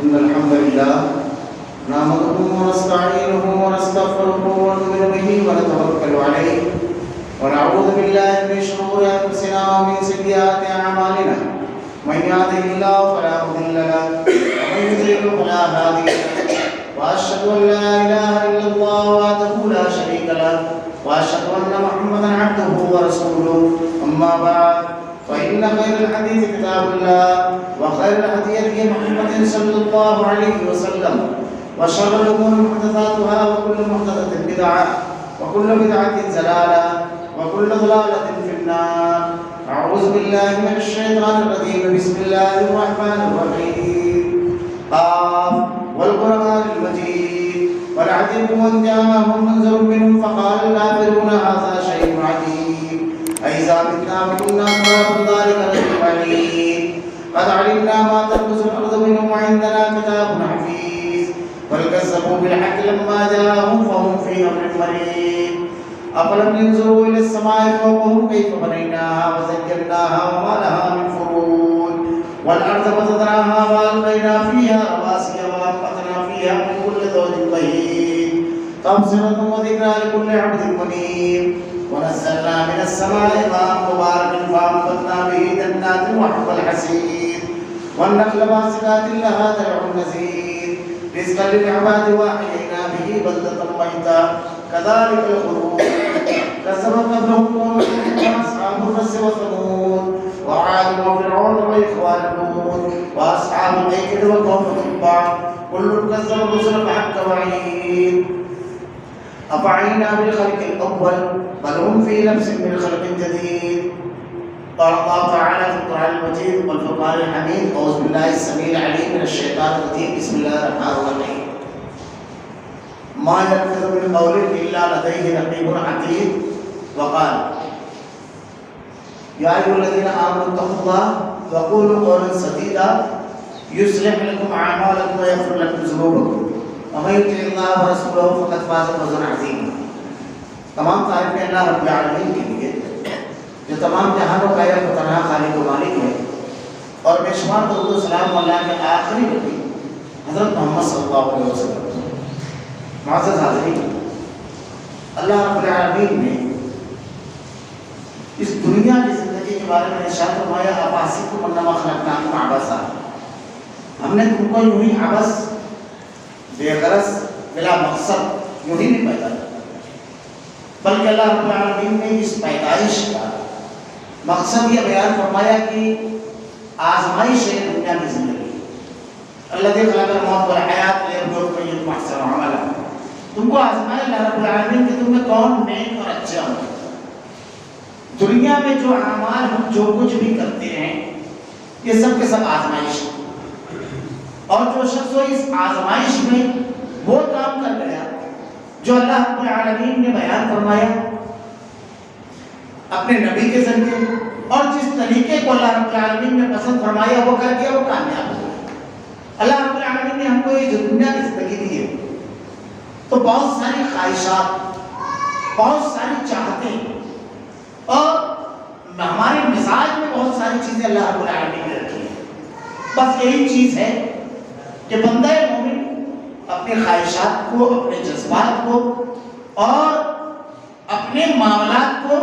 إن الحمد لله نحمده ونستعينه ونستغفره ونؤمن به ونتوكل عليه ونعوذ بالله من شرور أنفسنا ومن سيئات أعمالنا من يهده الله فلا مضل له ومن يضلل فلا هادي له وأشهد أن لا إله إلا الله وحده لا شريك له وأشهد أن محمدا عبده ورسوله أما بعد فإن خير الحديث كتاب الله وخير الهدي هدي محمد صلى الله عليه وسلم وشر الأمور محدثاتها وكل محدثة بدعة وكل بدعة ضلالة وكل ضلالة في النار. أعوذ بالله من الشيطان الرجيم. بسم الله الرحمن الرحيم. قاف والقرآن المجيد ولعجب أن جاءهم منذر منهم فقال الكافرون هذا شيء عجيب أإذا متنا وكنا ترابا ذلك رجل عليم قد علمنا ما تنقص الأرض منهم وعندنا كتاب حفيظ بل كذبوا بالحق لما جاءهم فهم في أمر مريض أفلم ينظروا إلى السماء فوقهم كيف بنيناها وزيناها وما لها من فروج والأرض مددناها وألقينا فيها رواسي وأنبتنا فيها من كل زوج بهيج تبصرة وذكرى لكل عبد منيب ونزلنا من السماء ماء مباركا فأنبتنا به جنات وحب الحصيد والنخل باسقات لها زرع نضيد رزقا للعباد وأحيينا به بلدة ميتا كذلك الخروج كذبت قبلهم قوم أصحاب الرس وثمود وعاد وفرعون وإخوان لوط وأصحاب الأيكة وقوم تبع كل كذب الرسل فحق وعيد أفعينا بالخلق الأول بل هم في لبس من خلق جديد. قال الله تعالى في القرآن المجيد والفرقان الحميد. أعوذ بالله السميع العليم من الشيطان الرجيم. بسم الله الرحمن الرحيم. ما يلفظ من قول إلا لديه رقيب عتيد. وقال يا أيها الذين آمنوا اتقوا الله وقولوا قولا سديدا يصلح لكم أعمالكم ويغفر لكم ذنوبكم ومن يطع الله ورسوله فقد فاز فوزا عظيما. تمام تعریفیں اللہ رب العالمین کے لیے جو تمام جہانوں کا ایک تنہا خالق و مالک ہے اور بے شمار درود و سلام اللہ کے آخری نبی حضرت محمد صلی اللہ علیہ وسلم. معزز حاضرین، اللہ رب العالمین نے اس دنیا کی زندگی کے بارے میں ارشاد فرمایا افحسبتم انما خلقناکم عبثا، ہم نے تم کو یوں ہی عبث بے غرض بلا مقصد یوں ہی نہیں پیدا کیا، بلکہ اللہ رب العالمین نے اس پیدائش کا مقصد یہ بیان فرمایا کہ آزمائش ہے دنیا کی زندگی. الذی خلق الموت والحیات لیبلوکم ایکم احسن عملا، تم کو آزمائے اللہ رب العالمین کہ تم میں کون نیک اور اچھا ہو. دنیا میں جو اعمال ہم جو کچھ بھی کرتے ہیں یہ سب کے سب آزمائش ہے، اور جو شخص اس آزمائش میں وہ کام کر گیا جو اللہ رب العالمین نے بیان فرمایا اپنے نبی کے ذریعے اور جس طریقے کو اللہ رب العالمین نے پسند فرمایا وہ کر کے وہ کامیاب ہو گیا. اللہ رب العالمین نے ہم کو یہ جو دنیا کی زندگی دی ہے تو بہت ساری خواہشات، بہت ساری چاہتیں اور ہمارے مزاج میں بہت ساری چیزیں اللہ رب العالمین نے رکھی ہیں. بس یہی چیز ہے کہ بندہ مومن اپنے خواہشات کو، اپنے جذبات کو اور اپنے معاملات کو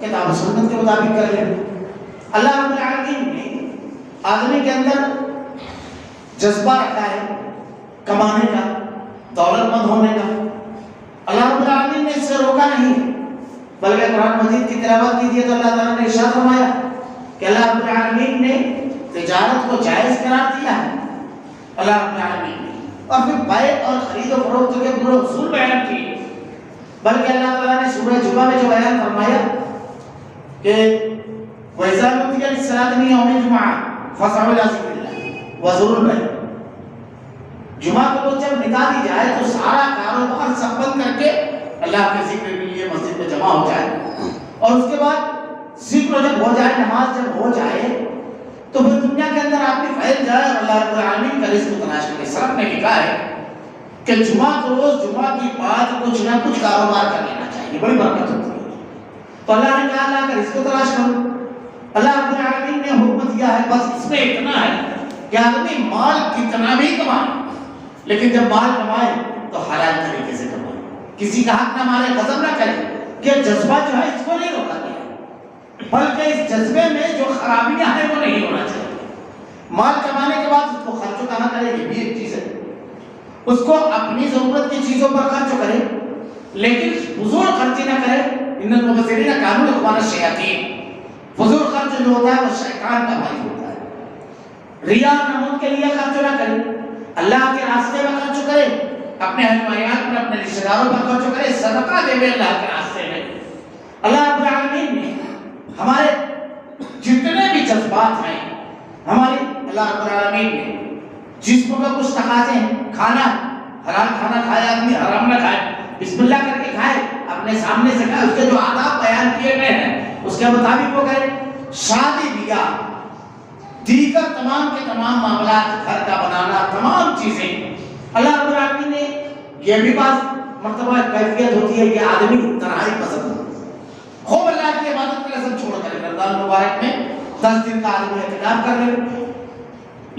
کتاب و سنت کے مطابق کر لے. اللہ رب العالمین نے آدمی کے اندر جذبہ رکھا ہے کمانے کا، دولت مند ہونے کا. اللہ رب العالمین نے اس سے روکا نہیں، بلکہ قرآن مجید کی تلاوت کیجیے تو اللہ تعالیٰ نے ارشاد فرمایا کہ اللہ رب العالمین نے تجارت کو جائز قرار دیا ہے. اللہ رب العالمین نے اور پھر بائع اور خرید و فروخت کے پورے اصول بیان کیے، بلکہ اللہ تعالیٰ نے سورہ جمعہ میں جو بیان فرمایا کہ وَإِذَا نُودِيَ لِلصَّلَاةِ مِنْ يَوْمِ الْجُمُعَةِ فَاسْعَوْا إِلَىٰ ذِكْرِ اللَّهِ وَذَرُوا الْبَيْعَ. جمعہ کو جب نکال دی جائے تو سارا کاروبار سب بند کر کے اللہ کے ذکر کے لیے مسجد میں جمع ہو جائے، اور اس کے بعد ذکر جب ہو جائے، نماز جب ہو جائے تو پھر دنیا کے اندر آپ نے پھیل جائے اور اللہ رب العالمین کا رزق تلاش کرے. سلف نے لکھا ہے کہ جمعہ کو روز جمعہ کی بعد کچھ نہ کچھ کاروبار کر لینا چاہیے، بڑی برکت ہوتی ہے. تو اللہ نے کہا اللہ کا رزق تلاش کرو. اللہ رب العالمین نے حکم دیا ہے، بس اس میں اتنا ہے کہ آدمی مال کتنا بھی کمائے، لیکن جب مال کمائے تو حلال طریقے سے کمائے، کسی کا حق نہ مارے، غضب نہ کرے، کہ جذبہ جو ہے اس کو نہیں روکا گیا، بلکہ اس جذبے میں جو خرابیاں ہیں وہ نہیں ہونا چاہیے۔ مال کمانے کے بعد اس کو خرچ کہاں کرے، یہ بھی ایک چیز ہے، اس کو اپنی ضرورت کی چیزوں پر خرچ کرے، لیکن فضول خرچی نہ کرے۔ ان المبذرین کانوا اخوان الشیاطین، فضول خرچ جو ہوتا ہے وہ شیطان کا بھائی ہوتا ہے۔ ریا نمود کے لیے خرچ نہ کرے، اللہ کے راستے میں خرچ کرے، اپنے اہل وعیال پر، اپنے رشتہ داروں پر خرچ کرے، صدقہ دے اللہ کے راستے میں۔ اللہ رب العالمین نے ہمارے جتنے بھی جذبات ہیں، ہماری اللہ رب العالمین نے جسم کا کچھ تقاضے ہیں، کھانا حلال کھانا کھائے آدمی، حرام نہ کھائے، بسم اللہ کر کے کھائے، اپنے سامنے سے کھائے، اس کے جو آداب بیان کیے گئے ہیں اس کے مطابق وہ کرے۔ شادی بیاہ، دیگر تمام کے تمام معاملات، گھر کا بنانا، تمام چیزیں، اللہ رب العالمین نے یہ بھی بات مرتبہ کیفیت ہوتی ہے کہ آدمی تنہائی پسند ہے، خوب اللہ کی عبادت کا رسم چھوڑ کر رمضان مبارک میں 10 دن کا آدمی اعتکاف کر لے،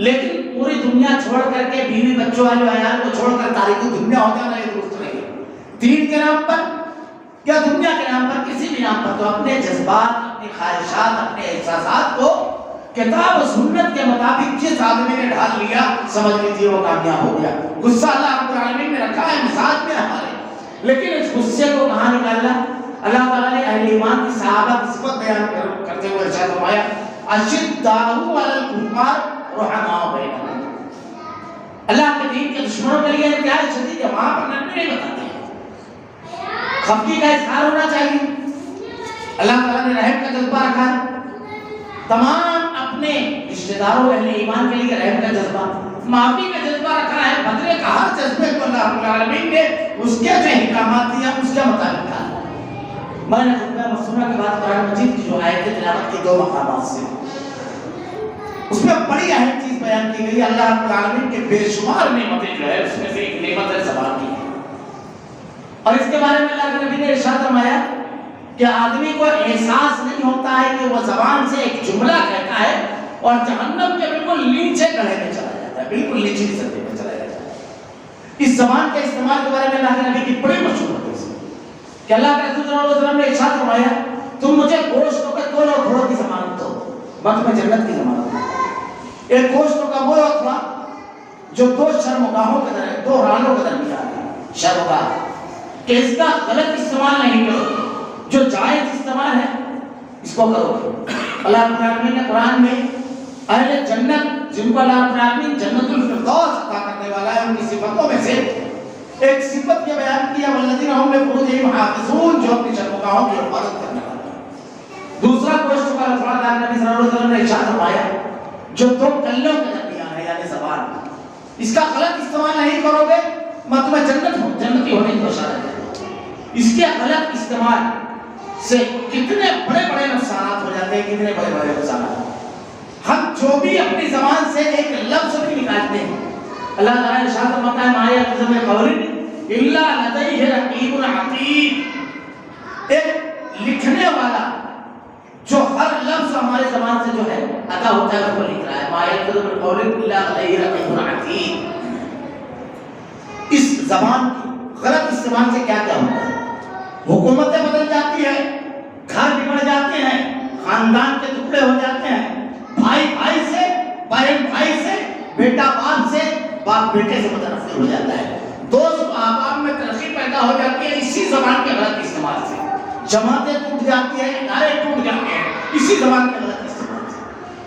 لیکن پوری دنیا چھوڑ کر کے، بیوی بچوں والے عیال کو چھوڑ کر تاریخ دنیا ہو جانا یہ درست نہیں ہے۔ دین کے نام پر یا دنیا کے نام پر، کسی بھی نام پر، تو اپنے جذبات، اپنی خواہشات، اپنے احساسات کو کتاب و سنت کے مطابق جس آدمی نے ڈھال لیا، سمجھ لیجیے وہ کامیاب ہو گیا۔ غصہ اللہ رب العالمین نے رکھا ہے مزاج میں ہمارے، لیکن اس غصے کو کہاں نکالنا؟ اللہ تعالیٰ نے اہل ایمان کی صحابہ کی صفت بیان کرتے ہوئے ارشاد فرمایا، اشداء علی الکفار رحماء بینہم۔ اللہ کے دین کے دشمنوں کے لیے انتہائی شدید ہے، وہاں پر نرمی نہیں بتاتے ہیں، خفگی کا اظہار ہونا چاہیے۔ اللہ تعالیٰ نے رحم کا جذبہ رکھا ہے، تمام اپنے رشتہ داروں اہل ایمان کے لیے رحم کا جذبہ، معافی کا جذبہ رکھا ہے، بدلے کا ہر جذبے کو اللہ رب العالمین نے اس کے جو احکامات دیا اس کے مطابق کہا۔ میں نے خطبہ مصنوعہ کے بعد قرآن مجید کی جو آیت تلاوت کی 2 مقامات سے، اس میں بڑی اہم چیز بیان کی گئی، اللہ رب العالمین کے بے شمار نعمتیں جو ہے اس میں سے ایک نعمت ہے زبان کی، اور اس کے بارے میں اللہ کے نبی نے ارشاد فرمایا کہ آدمی کو احساس نہیں ہوتا ہے کہ وہ زبان سے ایک جملہ کہتا ہے اور جہنم کے بالکل نیچے گڑھے میں چلا جاتا ہے، بالکل نیچے کی سطح میں چلا جاتا ہے۔ اس زبان کے استعمال کے بارے میں اللہ کے نبی کی بڑی مشہور حدیث ہے کہ اللہ کے رسول صلی اللہ علیہ وسلم نے ارشاد فرمایا، تم مجھے گوشتوں کے 2 گھوڑوں کی ضمانت دو، میں تمہیں جنت کی ضمانت دوں۔ ایک گوشتوں کا وہ تھا جو 2 شرمگاہوں کے درمیان، 2 رانوں کے درمیان ہے، شرمگاہ، کہ اس کا غلط استعمال نہیں کرو، جو جائز استعمال ہے اس کو کرو۔ اللہ رب العالمین نے قرآن میں اہل جنت، جن کو اللہ رب العالمین جنت الفردوس عطا کرنے والا ہے، ان کی صفتوں میں سے ایک صفت یہ بیان کیا، والذین هم لفروجہم حافظون، جو اپنی شرمگاہوں کی حفاظت کرنے والے ہیں۔ دوسرا گوشت کا لفظ اللہ نبی صلی اللہ علیہ وسلم نے ارشاد فرمایا، جو 2 کلوں کے درمیان ہے، یعنی زبان، اس کا غلط استعمال نہیں کرو گے، میں تمہیں جنتی ہونے کی بشارت ہے۔ اس کے غلط استعمال سے کتنے بڑے بڑے نقصانات ہو جاتے ہیں، کتنے بڑے بڑے نقصانات۔ ہم جو بھی اپنی زبان سے ایک لفظ بھی نکالتے ہیں، اللہ تعالیٰ نے ارشاد فرمایا ہے، ما یلفظ من قول الا لدیہ رقیب عتید، ایک لکھنے والا جو ہر لفظ ہمارے زبان سے جو ہے ادا ہوتا ہے وہ لکھ رہا ہے، ما یلفظ من قول الا لدیہ رقیب عتید۔ اس زبان کی غلط استعمال سے کیا کیا ہوتا ہے؟ حکومتیں بدل جاتی ہیں، گھر بگڑ جاتے ہیں، خاندان کے ٹکڑے ہو جاتے ہیں، بھائی بھائی سے، بہن بھائی سے، بیٹا باپ سے، باپ بیٹے سے متنفر ہو جاتا ہے، دوست احباب میں تلخی پیدا ہو جاتی ہے اسی زبان کے غلط استعمال سے، جماعتیں ٹوٹ جاتی ہیں، ادارے ٹوٹ جاتے ہیں اسی زبان کے غلط استعمال سے،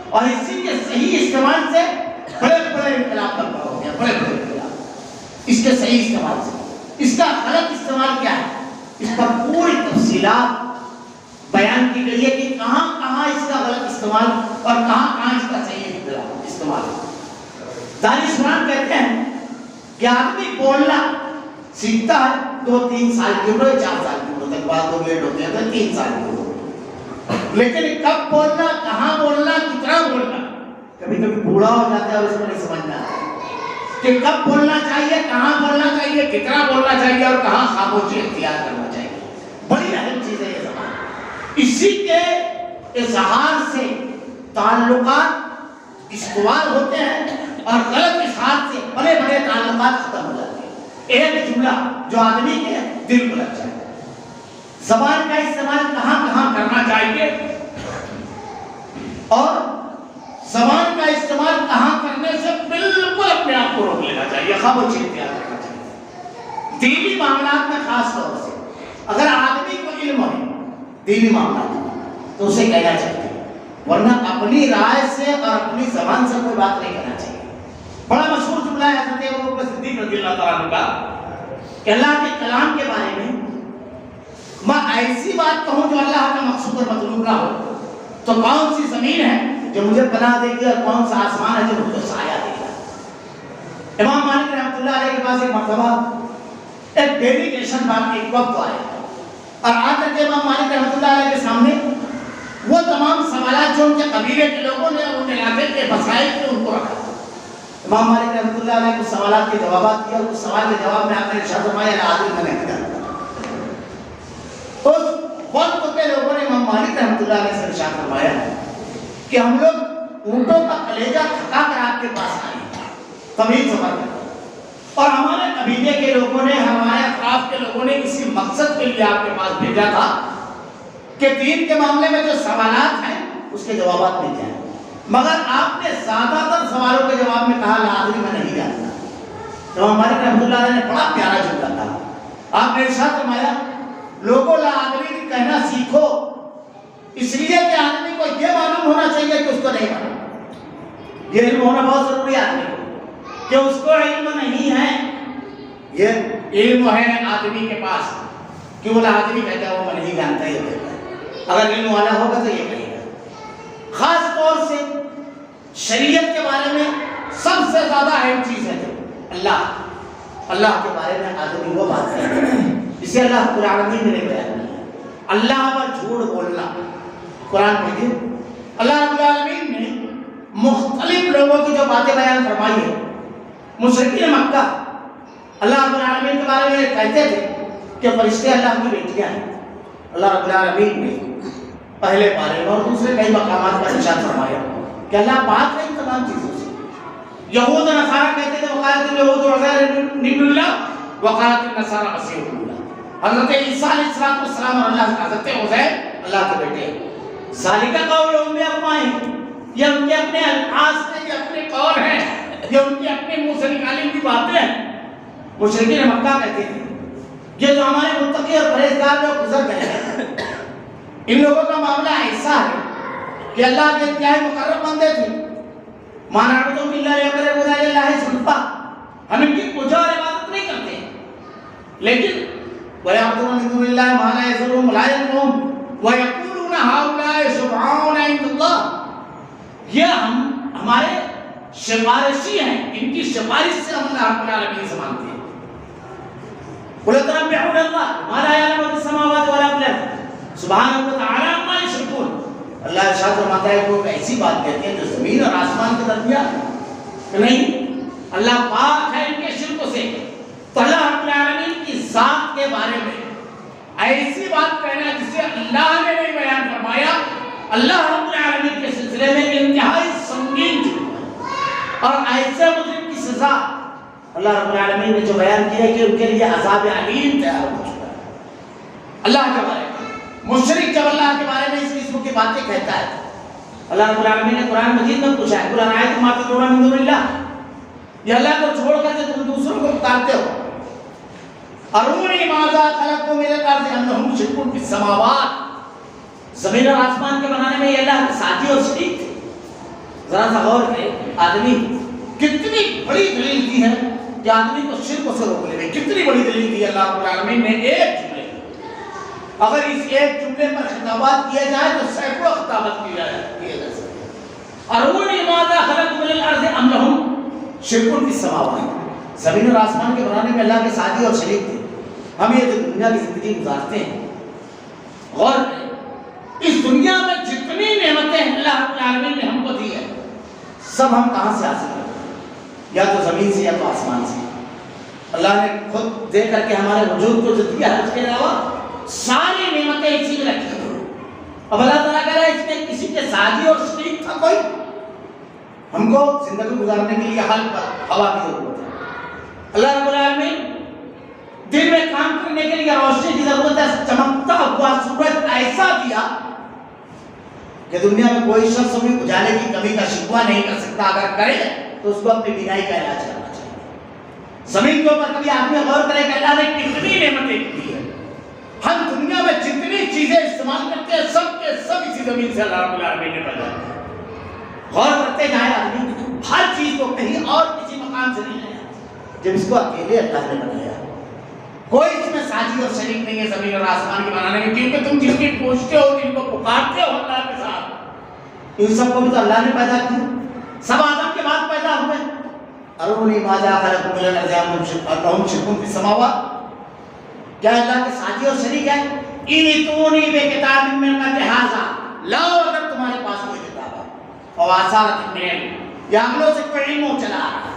اور اسی کے صحیح استعمال سے بڑے بڑے انقلاب برپا ہو گیا، بڑے بڑے انقلاب، اس کے صحیح استعمال سے۔ اس کا غلط استعمال کیا ہے؟ اس پر پوری تفصیلات بیان کی گئی ہے کہ کہاں کہاں اس کا غلط استعمال اور کہاں کہاں اس کا صحیح استعمال۔ دانشوران کہتے ہیں کہ آدمی بولنا سیکھتا ہے 2-3 سال کی عمر، 4 سال کی عمر تک، بعد 2 گیٹ ہوتے ہیں تو 3 سال کی عمر، لیکن کب بولنا، کہاں بولنا، کتنا بولنا کبھی کبھی بوڑھا ہو جاتا ہے اور اس کو نہیں سمجھنا آتا کہ کب بولنا چاہیے، کہاں بولنا چاہیے، کتنا بولنا چاہیے اور کہاں خاموشی اختیار کرنا چاہیے۔ بڑی اہم چیز ہے یہ زبان۔ اسی کے اظہار سے تعلقات استوار ہوتے ہیں اور غلط اشارت سے بڑے بڑے تعلقات ختم ہو جاتے ہیں۔ ایک جملہ جو آدمی کے دل کو لگ جائے۔ زبان کا استعمال کہاں کہاں کرنا چاہیے اور زبان کا استعمال کہاں کرنے سے بالکل اپنے آپ کو روک لینا چاہیے، خاموشی اختیار کرنا چاہیے۔ دینی معاملات میں خاص طور سے اگر آدمی کو علم ہے دینی معاملات تو اسے کہنا چاہیے، ورنہ اپنی رائے سے اور اپنی زبان سے کوئی بات نہیں کرنا چاہیے۔ بڑا مشہور جملہ ہے حضرت ابوبکر صدیق رضی اللہ تعالیٰ عنہ کا کہ اللہ کے کلام کے بارے میں میں ایسی بات کہوں جو اللہ کا مقصود اور مطلوب نہ ہو تو کون سی زمین ہے جو مجھے پناہ دے گی اور کون سا آسمان ہے جو مجھ کو سایہ دے گا۔ امام مالک رحمۃ اللہ علیہ کے پاس ایک مرتبہ ایک ڈیلیگیشن بات ایک وقت آئے اور آ کر کے امام مالک رحمۃ اللہ علیہ کے سامنے وہ تمام سوالات جو ان کے قبیلے کے لوگوں نے اور ان علاقے کے مسائل تھے ان کو رکھا۔ امام مالک رحمۃ اللہ علیہ کو سوالات کے جوابات دیا اور اس سوال کے جواب میں آپ نے ارشاد فرمایا عادل میں نہیں جانتا۔ اس وقت کے لوگوں نے امام مالک رحمۃ اللہ علیہ سے ارشاد فرمایا کہ ہم لوگ اونٹوں کا کلیجہ تھکا کر آپ کے پاس آئے طویل سفر میں، اور ہمارے قبیلے کے لوگوں نے ہمارے اطراف کے لوگوں نے اسی مقصد کے لیے آپ کے پاس بھیجا تھا کہ دین کے معاملے میں جو سوالات ہیں اس کے جوابات مل جائیں، مگر آپ نے زیادہ تر سوالوں کے جواب میں کہا لا ادری میں نہیں جانتا۔ امام مالک رحمۃ اللہ علیہ نے بڑا پیارا جملہ کہا، آپ نے ارشاد فرمایا لوگوں لا ادری کہنا سیکھو، اس لیے کہ آدمی کو یہ معلوم ہونا چاہیے کہ اس کو نہیں معلوم۔ یہ علم ہونا بہت ضروری ہے آدمی کو کہ اس کو علم نہیں ہے، یہ علم ہے آدمی کے پاس کہ وہ لا ادری کہتا ہے وہ میں نہیں جانتا، یہ کہتا ہے۔ اگر علم والا ہوگا تو یہ کہے گا۔ خاص طور سے شریعت کے بارے میں سب سے زیادہ اہم چیز ہے جو اللہ کے بارے میں آدمی وہ بات ہے جسے اللہ رب العالمین نے بیان کیا، اللہ پر جھوٹ بولنا۔ قرآن پڑھیے، اللہ رب العالمین نے مختلف لوگوں کی جو باتیں بیان فرمائی ہے۔ مشرکین مکہ اللہ رب العالمین کے بارے میں کہتے تھے کہ فرشتے اللہ کی بیٹیاں ہیں۔ اللہ رب العالمین نے پہلے پارے میں اور دوسرے کئی مقامات پر ارشاد فرمایا کہ اللہ پاک ہے ان تمام چیزوں سے۔ یہود و نصارہ کہتے تھے وقالت الیہود عزیر ابن اللہ وقالت النصارى مسیح ابن اللہ۔ حضرت عیسیٰ علیہ السلام اور اللہ حضرت عزیر اللہ کے بیٹے ہیں۔ ذالک قولہم بافواہہم، یہ ان کے اپنے الفاظ ہیں، یہ اپنے قول ہیں، یہ ان کے اپنے منہ سے نکالی ہوئی باتیں ہیں۔ مشرکین مکہ کہتے تھے یہ جو ہمارے متقی اور پرہیزگار لوگ گزر گئے ہیں ان لوگوں کا معاملہ ایسا ہے کہ اللہ کے انتہائی مقرب بندے تھے، ما نعبدہم الا لیقربونا الی اللہ زلفیٰ، ہم ان کی پوجا اور عبادت نہیں کرتے لیکن وَيَعْبُدُونَ مِن دُونِ اللَّهِ مَا لَا يَضُرُّهُمْ وَلَا يَنفَعُهُمْ وَيَقُولُونَ هَؤُلَاءِ شُفَعَاؤُنَا عِندَ اللَّهِ، یہ ہمارے سفارشی ہیں، ان کی سفارش سے ہم اللہ رب العالمین سے مانگتے ہیں۔ قُلْ أَتُنَبِّئُونَ اللَّهَ مَا لَا يَعْلَمُ فِي السَّمَاوَاتِ وَلَا فِي الْأَرْضِ سُبْحَانَهُ وَتَعَالَىٰ عَمَّا يُشْرِكُونَ۔ اللہ ارشاد فرماتا ہے کوئی ایسی بات کہتے ہیں جو زمین اور آسمان کے درمیان ہے، نہیں، اللہ پاک ہے ان کے شرک سے۔ تو اللہ رب العالمین کی ذات کے بارے میں ایسی بات کہنا جسے اللہ نے نہیں بیان فرمایا، اللہ رب العالمین کے سلسلے میں انتہائی سنگین جرم ہے، اور ایسے مجرم کی سزا اللہ رب العالمین نے جو بیان کیا ہے کہ ان کے لیے عذاب علیم تیار ہو چکا ہے۔ اللہ کے بارے میں مشرک جب اللہ کے بارے میں اس قسم کی باتیں کہتا ہے، اللہ رب العالمین نے قرآن مجید میں پوچھا ہے قُلْ أَرَأَيْتُم مَا تَدْعُونَ مِن دُونِ اللَّهِ، یہ اللہ کو چھوڑ کر کے تم دوسروں کو پکارتے ہو، ارونی ماذا خلقتم من الارض ام لهم شرک فی السماوات، زمین اور آسمان کے بنانے میں یہ اللہ کے ساتھی اور شریک تھے۔ ذرا سا غور کریں، آدمی کتنی بڑی دلیل دی ہے کہ آدمی کو شرک سے روک لے، کتنی بڑی دلیل دی اللہ رب العالمین نے ایک جملے، اگر اس ایک جملے پر خطابات کیے جائے تو سینکڑوں خطابات کیے جا سکتے۔ ارونی ماذا خلقتم من الارض ام لهم شرک فی السماوات، زمین اور آسمان کے بنانے میں اللہ کے ساتھی اور شریک تھے۔ ہم یہ جو دنیا کی زندگی گزارتے ہیں، غور کریں اس دنیا میں جتنی نعمتیں اللہ رب العالمین نے ہم کو دی ہے سب ہم کہاں سے حاصل کرتے ہیں؟ یا تو زمین سے یا تو آسمان سے۔ اللہ نے خود دے کر کے ہمارے وجود کو جو دیا ہے اس کے علاوہ ساری نعمتیں اسی میں رکھی۔ اب اللہ تعالیٰ کہہ رہا ہے اس میں کسی کے ساتھی اور شریک تھا کوئی؟ ہم کو زندگی گزارنے کے لیے حل پر ہوا کی ضرورت ہے۔ اللہ رب العالمین دن میں کام کرنے کے لیے روشنی کی ضرورت ہے، چمکتا ہوا سورج ایسا دیا کہ دنیا میں کوئی شخص بھی اجالے کی کمی کا شکوہ نہیں کر سکتا، اگر کرے تو اس کو اپنی بینائی کا علاج کرنا چاہیے۔ زمین کے اوپر کبھی آدمی غور کرے کہ اللہ نے کتنی نعمتیں دی ہیں، ہم دنیا میں جتنی چیزیں استعمال کرتے ہیں سب کے سب اسی زمین سے اللہ رب العالمین نے پیدا کیا۔ غور کرتے جائے آدمی ہر چیز کو کہیں اور کسی مقام سے نہیں لایا، جب اس کو اکیلے اللہ نے بنایا۔ کوئی اس میں ساجی اور شریک نہیں ہے زمین اور آسمان کے بنانے میں، کیونکہ تم جن کی پوچھتے ہو، جن کو پکارتے ہو اللہ کے ساتھ، ان سب کو بھی تو اللہ نے پیدا کیا، سب آدم کے بعد پیدا ہوئے۔ ارونی ماذا خلق من الارض انہم شرک فی السماوات، کیا اللہ کے ساجی اور شریک ہے؟ ایتونی بکتاب من قبل ھذا، لاؤ اگر تمہارے پاس کوئی کتاب ہے، اور آثارت من علم، یا عملوں سے کوئی علم چلا رہا ہے۔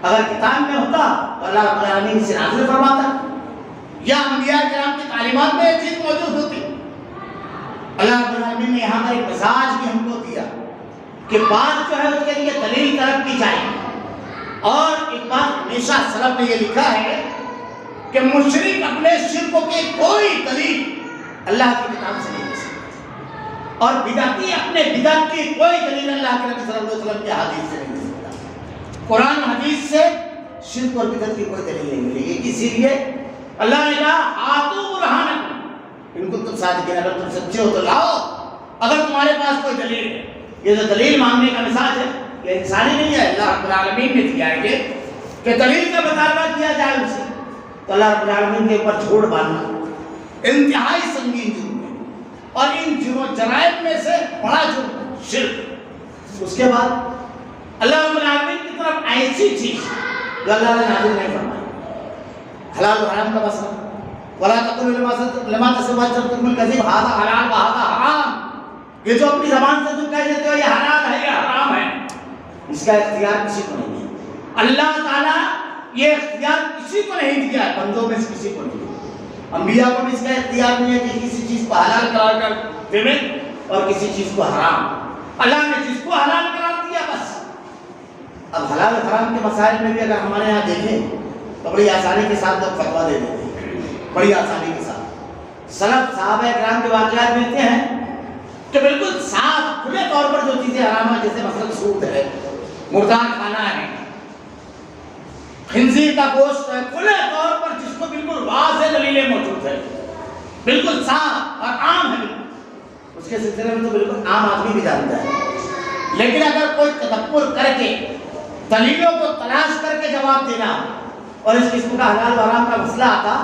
اگر کتاب میں ہوتا تو اللہ رب العالمین سے نازل فرماتا، یا انبیاء کرام کی تعلیمات میں یہ چیز موجود ہوتی۔ اللہ رب العالمین نے یہاں پر ایک مزاج بھی ہم کو دیا کہ بات جو ہے اس کے لیے دلیل طلب کی جائے، اور ایک بات ہمیشہ سلف نے یہ لکھا ہے کہ مشرک اپنے شرکوں کی کوئی دلیل اللہ کی کتاب سے نہیں دے سکتا، اور بدعتی اپنے بدعت کی کوئی دلیل اللہ کے نبی صلی اللہ علیہ وسلم کی حدیث سے نہیں دے سکتا۔ قرآن حدیث سے شرک اور بدعت کی کوئی دلیل نہیں ملے گی، اسی لیے اللہ نے کہا ہاتھوں برہانکم ان کو تم صادقین، اگر تم سچے ہو تو لاؤ اگر تمہارے پاس کوئی دلیل ہے۔ یہ جو دلیل مانگنے کا مزاج ہے یہ انسانی نہیں ہے، اللہ رب العالمین نے دیا ہے کہ دلیل کا مطالبہ کیا جائے ان سے، تو اللہ رب العالمین کے اوپر جھوٹ باندھنا انتہائی سنگین جرم ہے، اور ان جرائم میں سے بڑا جرم شرک۔ اس کے بعد اللہ رب العالمین کی طرف ایسی چیز جو اللہ نے نازل نہیں فرمائی، حلال و حرام کا مسئلہ، ولا تقولوا لما تصف ألسنتكم الكذب هذا حلال وهذا حرام، یہ جو اپنی زبان سے تم کہہ دیتے ہو یہ حلال ہے یہ حرام ہے، اس کا اختیار کسی کو نہیں ہے۔ اللہ تعالیٰ یہ اختیار کسی کو نہیں دیا ہے، بندوں میں سے کسی کو نہیں دیا۔ انبیاء کو بھی اس کا اختیار نہیں ہے کہ کسی چیز کو حلال قرار کر دے اور کسی چیز کو حرام۔ اللہ نے جس کو حلال قرار دیا بس۔ اب حلال و حرام کے مسائل میں بھی اگر ہمارے یہاں دیکھیں تو بڑی آسانی کے ساتھ لوگ فتویٰ دے دیتے ہیں، بڑی آسانی کے ساتھ۔ سلف صحابہ کرام کے واقعات ملتے ہیں کہ بالکل صاف کھلے طور پر جو چیزیں حرام ہیں، جیسے مثلا سود ہے، مردار کھانا ہے، خنزیر کا گوشت ہے، کھلے طور پر جس کو بالکل واضح دلیلیں موجود ہے، بالکل صاف اور عام ہے، بالکل اس کے سلسلے میں تو بالکل عام آدمی بھی جانتا ہے۔ لیکن اگر کوئی تدبر کر کے دلیلوں کو تلاش کر کے جواب دینا اور اس قسم کا حلال و حرام کا مسئلہ آتا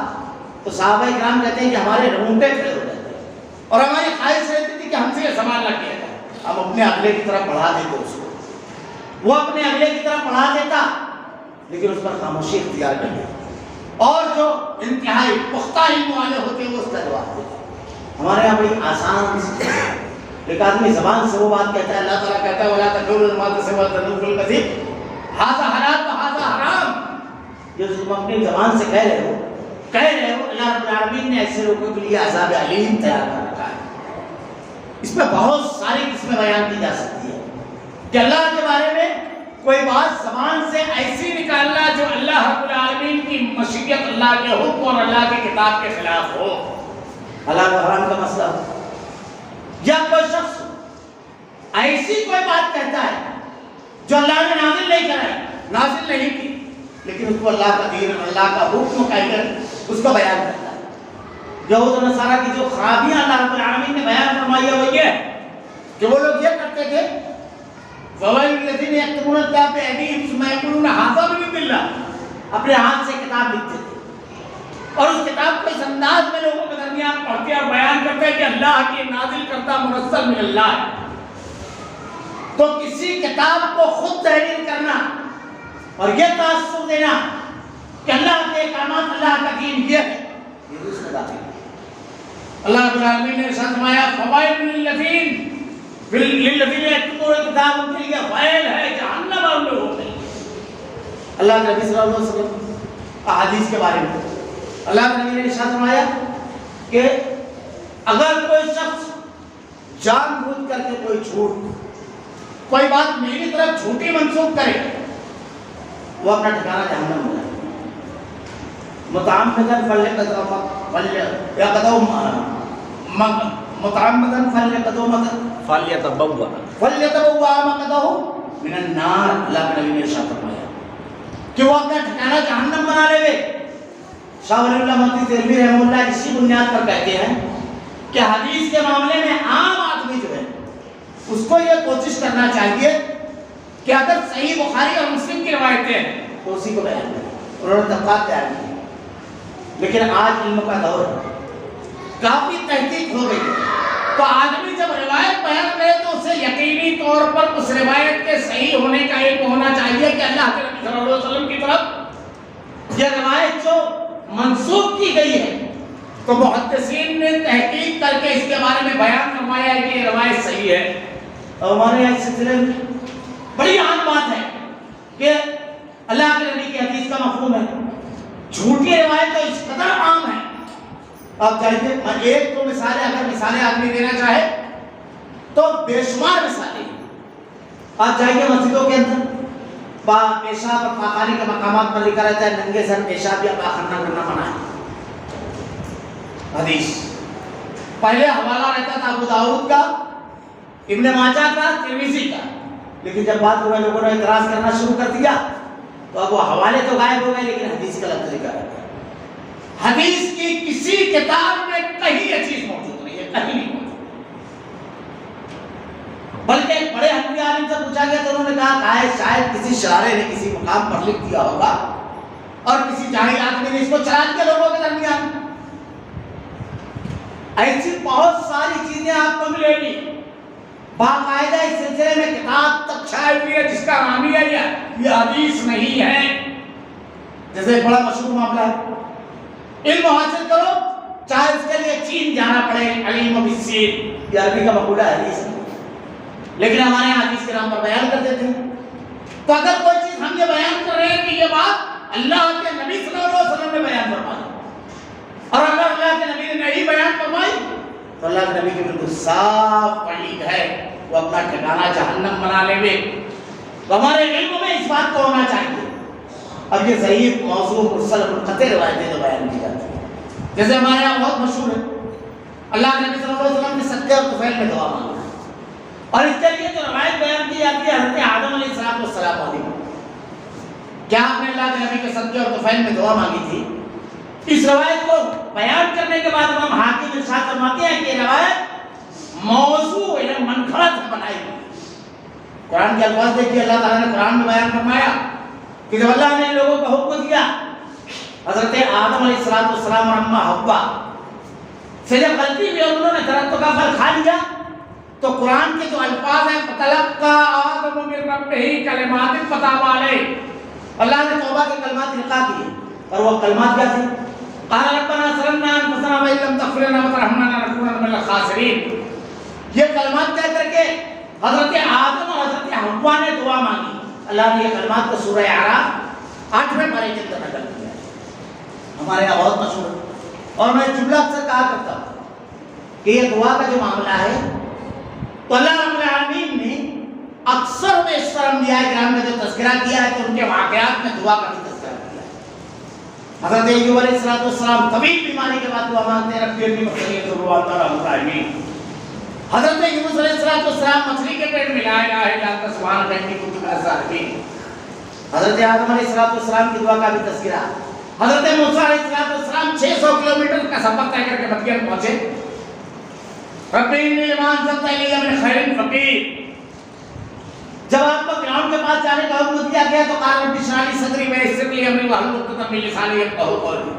تو صحابہ کرام کہتے ہیں کہ ہمارے رونگٹے کھڑے ہو جاتے اور ہماری خواہش رہتی تھی کہ ہم سے یہ سوال نہ کیا جائے، ہم اپنے اگلے کی طرف بڑھا دیتے اس کو، وہ اپنے اگلے کی طرف بڑھا دیتا لیکن اس پر خاموشی اختیار کر لیا، اور جو انتہائی پختہ علم والے ہوتے ہیں وہ اس کا جواب دیتے۔ ہمارے یہاں بڑی آسان سی چیز ہے، ایک آدمی زبان سے وہ بات کہتا ہے، اللہ تعالیٰ کہتا ہے وَلَا تَقُولُوا لِمَا تَصِفُ أَلْسِنَتُكُمُ الْكَذِبَ هذا حلال وهذا حرام، جو تم اپنی زبان سے کہہ رہے ہو، اللہ رب العالمین نے ایسے لوگوں کے لیے عذاب علیم تیار کر رکھا ہے۔ اس میں بہت ساری قسمیں بیان کی جا سکتی ہے کہ اللہ کے بارے میں کوئی بات زبان سے ایسی نکالنا جو اللہ رب العالمین کی مشیت، اللہ کے حکم اور اللہ کی کتاب کے خلاف ہو، حلال و حرام کا مسئلہ ہو، یا کوئی شخص ایسی کوئی بات کہتا ہے جو اللہ نے نازل نہیں کرائی، نازل نہیں کی، لیکن اس کو اللہ کا دین، اللہ کا حکم کہہ کر اس کو بیان کرتا ہے۔ یہود و نصارہ کی جو خرابیاں اللہ رب العالمین نے بیان فرمائی ہے وہ یہ ہے کہ وہ لوگ یہ کرتے تھے فَوَيْلٌ لِّلَّذِينَ يَكْتُبُونَ الْكِتَابَ بِأَيْدِيهِمْ ثُمَّ يَقُولُونَ هَٰذَا مِنْ عِندِ اللَّهِ، اپنے ہاتھ سے کتاب لکھتے تھے اور اس کتاب کو اس انداز میں لوگوں کے درمیان پڑھتے اور بیان کرتے کہ اللہ کی نازل کرتا منزل من اللہ ہے۔ تو کسی کتاب کو خود تحریر کرنا اور یہ تاثر دینا کہ اللہ کے احکامات، اللہ کا دین یہ ہے، یہ اس میں داخل ہے۔ اللہ رب العالمین نے ارشاد فرمایا فوائل للذین یکتبون الکتاب، ان کے لیے ویل ہے جہنم اور لوگوں کے لیے۔ اللہ کے نبی صلی اللہ علیہ وسلم احادیث کے بارے میں اللہ کے نبی نے ارشاد فرمایا کہ اگر کوئی شخص جان بوجھ کر کے کوئی جھوٹ، کوئی بات میری طرف جھوٹی منسوخ کرے وہ اپنا ٹھکانہ جہنم ہو جائے. متعمدن فلیتبوأ مقعدہ من النار. اللہ کے نبی نے ارشاد فرمایا کہ وہ اپنا ٹھکانہ جہنم بنا لے. شاہ ولی اللہ محدث دہلوی رحمہ اللہ اسی بنیاد پر کہتے ہیں کہ حدیث کے معاملے میں عام آدمی جو ہے اس کو یہ کوشش کرنا چاہیے کہ اگر صحیح بخاری اور مسلم کی روایتیں ہیں تو اسی کو بیان کریں. انہوں نے طبقات تیار کی. لیکن آج علم کا دور ہے, کافی تحقیق ہو گئی ہے, تو آدمی جب روایت بیان کرے تو اسے یقینی طور پر اس روایت کے صحیح ہونے کا علم ہونا چاہیے کہ اللہ کے نبی صلی اللہ علیہ وسلم کی طرف یہ روایت جو منسوخ کی گئی ہے تو محدثین نے تحقیق کر کے اس کے بارے میں بیان فرمایا ہے کہ یہ روایت صحیح ہے. اور ہمارے یہاں اس سلسلے میں بڑی عام بات ہے کہ اللہ کے نبی کی حدیث کا مفہوم ہے. جھوٹی روایت تو اس قدر عام ہے. آپ چاہیے ایک تو مثالیں, اگر مثالیں آدمی دینا چاہے تو بے شمار مثالیں. آپ چاہیے مسجدوں کے اندر پیشاب اور پاخانے کے مقامات پر لکھا رہتا ہے ننگے سر پیشاب یا پاخانہ کرنا منع ہے. حدیث پہلے حوالہ رہتا تھا ابو داؤد کا, ابن ماجہ کا, ترمذی کا, لیکن جب بات ہوئے لوگوں نے اعتراض کرنا شروع کر دیا تو اب وہ حوالے تو غائب ہو گئے لیکن حدیث کا لفظ لکھا رہتا ہے. حدیث کی کسی کتاب میں کہیں یہ چیز موجود نہیں ہے, کہیں نہیں موجود. بلکہ ایک بڑے حنفی عالم سے پوچھا گیا تو انہوں نے کہا شاید کسی شاعر نے کسی مقام پر لکھ دیا ہوگا اور کسی جاہل آدمی نے اس کو چلا دیا لوگوں کے درمیان. ایسی بہت ساری چیزیں آپ کو ملے گی. باقاعدہ اس سلسلے میں کتاب تک چھائی ہوئی ہے جس کا نام ہے یہ حدیث نہیں ہے. جیسے ایک بڑا مشہور معاملہ ہے, علم حاصل کرو چاہے اس کے لیے چین جانا پڑے, علیم بالسین, یہ عربی کا مقولہ ہے حدیث, لیکن ہمارے یہاں حدیث کے نام پر بیان کر دیتے ہیں. تو اگر کوئی چیز ہم یہ بیان کر رہے ہیں کہ یہ بات اللہ کے نبی صلی اللہ علیہ وسلم نے بیان فرمائی اور اگر اللہ کے نبی نے نہیں بیان فرمائی تو اللہ کے نبی کی بالکل صاف وعید ہے وہ اپنا ٹھکانہ جہنم بنا لے گے. تو ہمارے علم میں اس بات کو ہونا چاہیے. اب یہ صحیح موضوع مرسل منقطع روایتیں جو بیان کی جاتی ہیں, جیسے ہمارے یہاں بہت مشہور ہے اللہ کے نبی صلی اللہ علیہ وسلم نے صدقے اور طفیل میں دعا مانگی, اور اس کے لیے جو روایت بیان کی جاتی ہے حضرت آدم علیہ السلام علیہ کیا آپ نے اللہ کے نبی کے صدقے اور طفیل میں دعا مانگی تھی. اس روایت کو بیان کرنے کے بعد امام حاکم ارشاد فرماتے ہیں کہ یہ روایت موضوع یعنی منگھڑت بنائی گئی. قرآن کے الفاظ دیکھیے, اللہ تعالیٰ نے قرآن میں بیان فرمایا کہ جب اللہ نے لوگوں کو حکم دیا حضرت آدم علیہ السلام اور اماں حوا سے جب غلطی ہوئی اور انہوں نے درختوں کا پھل کھا لیا تو قرآن کے جو الفاظ ہیں فَتَلَقَّى آدَمُ مِن رَبِّهِ کَلِمَاتٍ فَتَابَ عَلَيْهِ, اللہ نے توبہ کے کلمات القاء کیے. اور وہ کلمات کیا تھے؟ قَالَ رَبَّنَا ظَلَمْنَا أَنفُسَنَا وَإِن لَّمْ تَغْفِرْ لَنَا وَتَرْحَمْنَا لَنَكُونَنَّ مِنَ الْخَاسِرِينَ. یہ کلمات کہہ کر کے حضرت آدم اور حضرت حوا نے دعا مانگی. اللہ نے یہ کلمات کو سورہ اعراف 8ویں پارے کے اندر نقل کیا ہے. ہمارے یہاں بہت مشہور ہے اور میں جملہ اکثر کہا کرتا ہوں کہ یہ دعا کا جو معاملہ ہے تو اللہ رب العالمین نے اکثر بیشتر انبیاء کرام کا جو تذکرہ کیا ہے تو ان کے واقعات میں دعا کا بھی تذکرہ کیا ہے. حضرت ایوب علیہ السلام طویل بیماری کے بعد دعا مانگتے ہیں رب انی مسنی الضر وانت ارحم الراحمین. حضرت یونس علیہ السلام مچھلی کے پیٹ میں لا الہ الا انت سبحانک انی کنت من الظالمین. حضرت آدم علیہ السلام کی دعا کا بھی تذکرہ. حضرت موسیٰ علیہ السلام 600 کلومیٹر کا سفر طے کر کے مدین پہنچے. رب انی لما انزلت الی من خیر فقیر. جب آپ کو فرعون کے پاس جانے کا حکم دیا گیا تو قال رب اشرح لی صدری ویسر لی امری واحلل عقدۃ من لسانی یفقهوا قولی.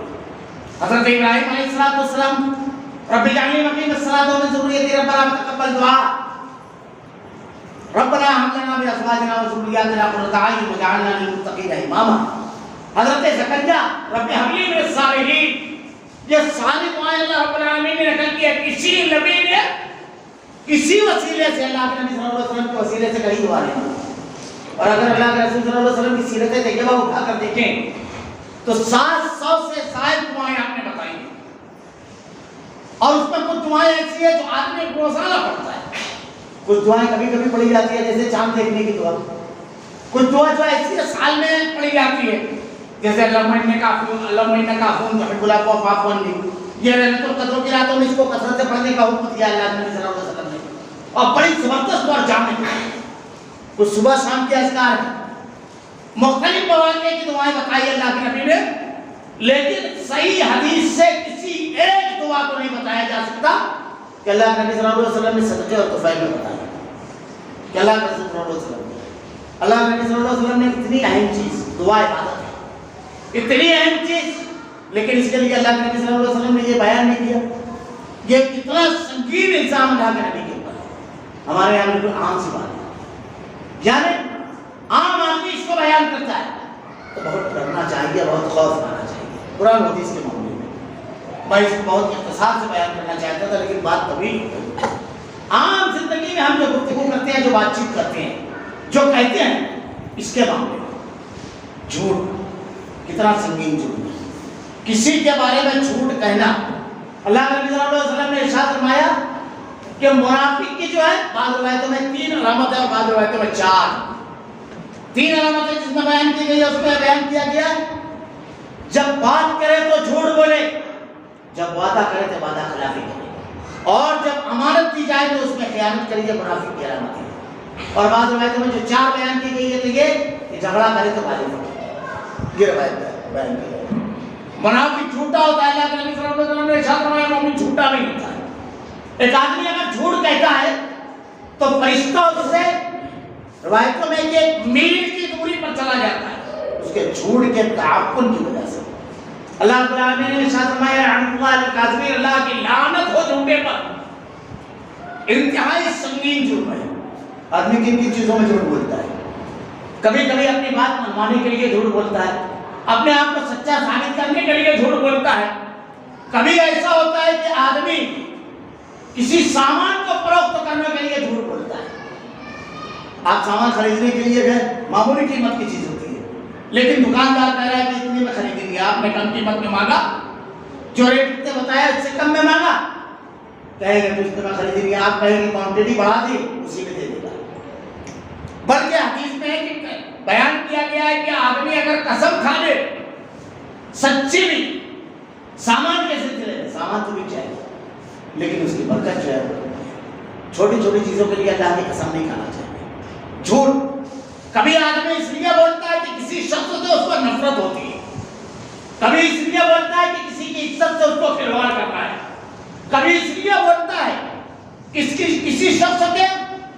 حضرت ابراہیم علیہ السلام رب اجعلنی مقیم الصلاۃ ومن ذریتی ربنا تقبل دعاء ربنا هب لنا من ازواجنا وذرياتنا قرۃ اعین واجعلنا للمتقین اماما. حضرت زکریا رب هب لی من الصالحین. یہ ساری دعائیں اللہ رب العالمین نے نقل کی ہے. کسی نبی نے کسی وسیلے سے اللہ کے نبی صلی اللہ علیہ وسلم کے وسیلے سے کہیں دعا نہیں مانگی. اور اگر اللہ کے رسول صلی اللہ علیہ وسلم کی سیرت طیبہ اٹھا کر دیکھیں تو 700 سے زائد دعائیں آپ نے بتائی ہیں. اور اس میں کچھ دعائیں ایسی ہیں جو آدمی روزانہ پڑھتا ہے. کچھ دعائیں کبھی کبھی پڑھی جاتی ہے جیسے چاند دیکھنے کی دعا، کچھ دعا جو ایسی سال میں پڑھی جاتی ہے جیسے اللہ کا خون تحب العفو فاعف عنی، یہ ليلۃ القدر کی راتوں میں اس کو کثرت سے پڑھنے کا حکم دیا اللہ نبی صلی اللہ علیہ وسلم نے، اور بڑی زبردست اور جامع کچھ صبح شام کے اذکار ہیں، مختلف مواقع کی دعائیں بتائی اللہ کے نبی نے، لیکن صحیح حدیث سے کسی ایک دعا کو نہیں بتایا جا سکتا کہ اللہ کے نبی صلی اللہ علیہ وسلم نے صدقے اور تحفے میں بتایا کہ اللہ کے رسول صلی اللہ علیہ وسلم اللہ کے نبی صلی اللہ علیہ وسلم نے اتنی اہم چیز دعا عبادت ہے، اتنی اہم چیز، لیکن اس کے لیے اللہ کے نبی صلی اللہ علیہ وسلم نے یہ بیان نہیں کیا، یہ کتنا سنگین الزام اللہ کے نبی کے اوپر ہے، ہمارے یہاں بالکل عام سی بات ہے، یعنی عام آدمی اس کو بیان کرتا ہے تو بہت ڈرنا چاہیے، بہت خوف آنا چاہیے قرآن حدیث کے معاملے میں۔ میں اس کو بہت اختصار سے بیان کرنا چاہتا تھا لیکن بات طویل ہو گئی۔ عام زندگی میں ہم جو گفتگو کرتے ہیں، جو بات چیت کرتے ہیں، جو کہتے ہیں، اس کے معاملے میں جھوٹ کتنا سنگین جھوٹ ہے، کسی کے بارے میں جھوٹ کہنا، اللہ کے نبی صلی اللہ علیہ وسلم نے ارشاد فرمایا کہ منافق کی جو ہے بعض روایتوں میں 3 علامتیں اور بعض روایتوں میں 4، 3 علامتیں جس میں بیان کی گئی ہے اس میں بیان کیا گیا ہے جب بات کرے تو جھوٹ بولے، جب وعدہ کرے تو وعدہ خلافی کرے، اور جب امانت دی جائے تو اس میں خیانت کری، یہ منافق کی علامت ہے۔ اور بعض روایتوں میں جو 4 بیان کی گئی ہے تو یہ کہ جھگڑا کرے تو غالب ہو، یہ روایت بیان کی گئی ہے۔ منافق جھوٹا ہوتا ہے، اللہ کے نبی صلی اللہ علیہ وسلم نے ارشاد فرمایا مومن جھوٹا نہیں ہوتا ہے۔ ایک آدمی اگر جھوٹ کہتا ہے تو فرشتہ اس سے روایتوں میں کہ میل کی دوری پر چلا جاتا ہے اس کے جھوٹ کے تعاون کی وجہ سے۔ اللہ رب العالمین نے ارشاد فرمایا لعنۃ اللہ علی الکاذبین، اللہ کی لعنت ہو جھوٹے پر، انتہائی سنگین جرم ہے۔ آدمی کن کن چیزوں میں جھوٹ بولتا ہے، کبھی کبھی اپنی بات منوانے کے لیے جھوٹ بولتا ہے، اپنے آپ کو سچا ثابت کرنے کے لیے جھوٹ بولتا ہے، کبھی ایسا ہوتا ہے کہ آدمی کسی سامان کو فروخت کرنے کے لیے جھوٹ بولتا ہے۔ آپ سامان خریدنے کے لیے گئے، معمولی قیمت کی چیز ہوتی ہے لیکن دکاندار کہہ رہا ہے کہ اتنی میں خریدیں گے، آپ نے کم قیمت میں مانگا، جو ریٹ اتنے بتایا اس سے کم میں مانگا، کہیں گے تو اتنے میں خریدیں گے، آپ کہیں گے کوانٹٹی بڑھا دی، اسی میں دے دے گا۔ بلکہ حدیث میں ہے کہ بیان کیا گیا ہے کہ آدمی اگر قسم کھا لے سچی بھی سامان کے سلسلے میں، سامان تو بھی چاہیے لیکن اس کی برکت جو ہے چھوٹی چھوٹی چیزوں کے لیے اللہ کی قسم نہیں کھانا چاہیے۔ جھوٹ کبھی آدمی اس لیے بولتا ہے کہ کسی شخص سے اس کو نفرت ہوتی ہے، کبھی اس لیے بولتا ہے کہ کسی کی عزت سے اس کو کھلواڑ کرنا ہے، کبھی اس لیے بولتا ہے کسی شخص کے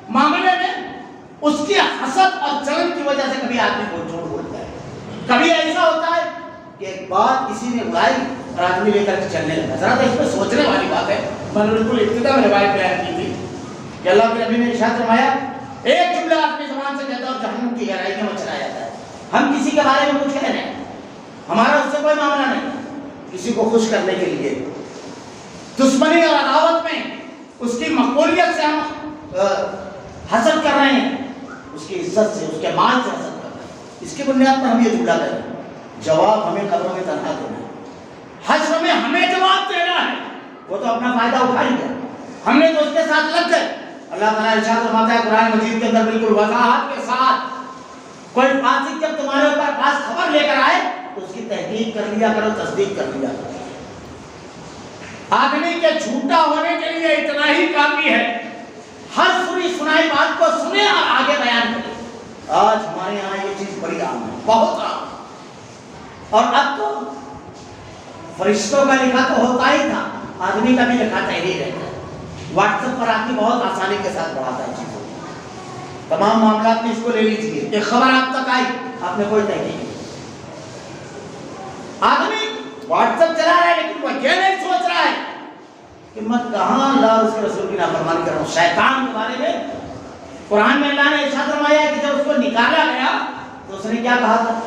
معاملے میں اس کی حسد اور جلن کی وجہ سے کبھی آدمی کو جھوٹ بولتا ہے۔ کبھی ایسا ہوتا ہے کہ ایک بات کسی نے اڑائی اور آدمی لے کر کے چلنے لگا۔ ذرا تو اس میں سوچنے والی بات ہے۔ میں نے بالکل ابتدا میں روایت بیان کی تھی کہ اللہ کے نبی نے ارشاد فرمایا ایک جملہ اپنی زبان سے کہتا ہے اور جہنم کی گہرائی میں چلا جاتا ہے۔ ہم کسی کے بارے میں کچھ کہہ رہے ہیں، ہمارا اس سے کوئی معاملہ نہیں، کسی کو خوش کرنے کے لیے دشمنی اور عداوت میں اس کی مقبولیت سے ہم حسد کر رہے ہیں، اس کی عزت سے، اس کے مال سے حسد کر رہے ہیں، اس کی بنیاد پر ہم یہ جملہ کہہ رہے ہیں۔ جواب ہمیں قبروں میں تنہا دینا ہے، حشر میں ہمیں جواب دینا ہے۔ وہ تو اپنا فائدہ اٹھا ہی گیا، ہم نے تو اس کے ساتھ لگ گئے۔ اللہ تعالیٰ ارشاد فرماتا ہے قرآن مجید کے اندر بالکل وضاحت کے ساتھ، کوئی فاسق جب تمہارے اوپر خاص خبر لے کر آئے تو اس کی تحقیق کر لیا کرو، تصدیق کر لیا کرو۔ آدمی کے جھوٹا ہونے کے لیے اتنا ہی کافی ہے، ہر سنی سنائی بات کو سنے اور آگے بیان کرے۔ آج ہمارے یہاں یہ چیز بڑی عام ہے، بہت عام، اور اب تو فرشتوں کا لکھا تو ہوتا ہی تھا، آدمی کا بھی لکھا تحریر رہتا ہے۔ واٹس ایپ پر آدمی بہت آسانی کے ساتھ بڑھاتا ہے چیزوں کو، تمام معاملات میں اس کو لے لیجیے، ایک خبر آپ تک آئی، آپ نے کوئی تحقیق نہیں، آدمی واٹس ایپ چلا رہا ہے لیکن وہ یہ نہیں سوچ رہا ہے کہ میں کہاں اللہ اور اس کے رسول کی نافرمانی کر رہا ہوں۔ شیطان کے بارے میں قرآن میں اللہ نے ارشاد فرمایا ہے کہ جب اس کو نکالا گیا تو اس نے کیا کہا تھا؟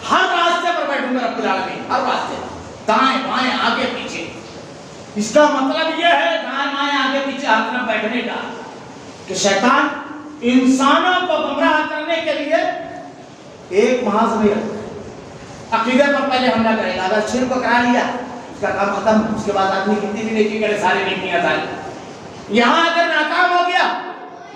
ہر راستے پر بیٹھوں گا رب العالمین، ہر راستے، دائیں بائیں آگے پیچھے۔ اس کا مطلب یہ ہے دائیں بائیں آگے پیچھے ہاتھ بیٹھنے کا کہ شیطان انسانوں کو گمراہ کرنے کے لیے ایک محاذ نہیں رکھتا ہے، عقیدے پر پہلے حملہ کرے گا، اگر شرک کو کرا لیا اس کا کام ختم، اس کے بعد آدمی کتنی بھی نیکی کرے سارے نیکیاں ضائع۔ یہاں اگر ناکام ہو گیا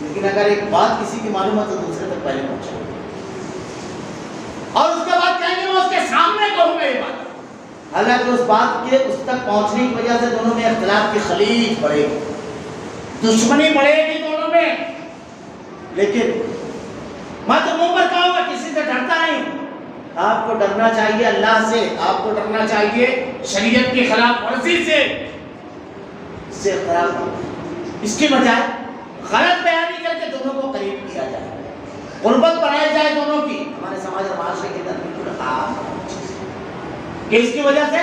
لیکن اگر ایک بات کسی کی معلوم ہے تو دوسرے تک پہلے پہنچائے اور اس کے بعد کہیں گے میں اس کے سامنے کہوں گا یہ بات، حالانکہ اس بات کے اس تک پہنچنے کی وجہ سے دونوں میں اختلاف کی خلیج پڑے گی، دشمنی پڑے گی دونوں میں. لیکن میں تو منہ پر کہوں گا کسی سے ڈرتا نہیں. آپ کو ڈرنا چاہیے اللہ سے، آپ کو ڈرنا چاہیے شریعت کی خلاف ورزی سے، اس سے اختلاف نہیں. اس کی بجائے غلط بیانی کر کے دونوں کو قریب کیا جائے، غربت بڑھائی جائے دونوں کی. ہمارے سماج اور معاشرے کے اندر بالکل خراب کہ اس کی وجہ سے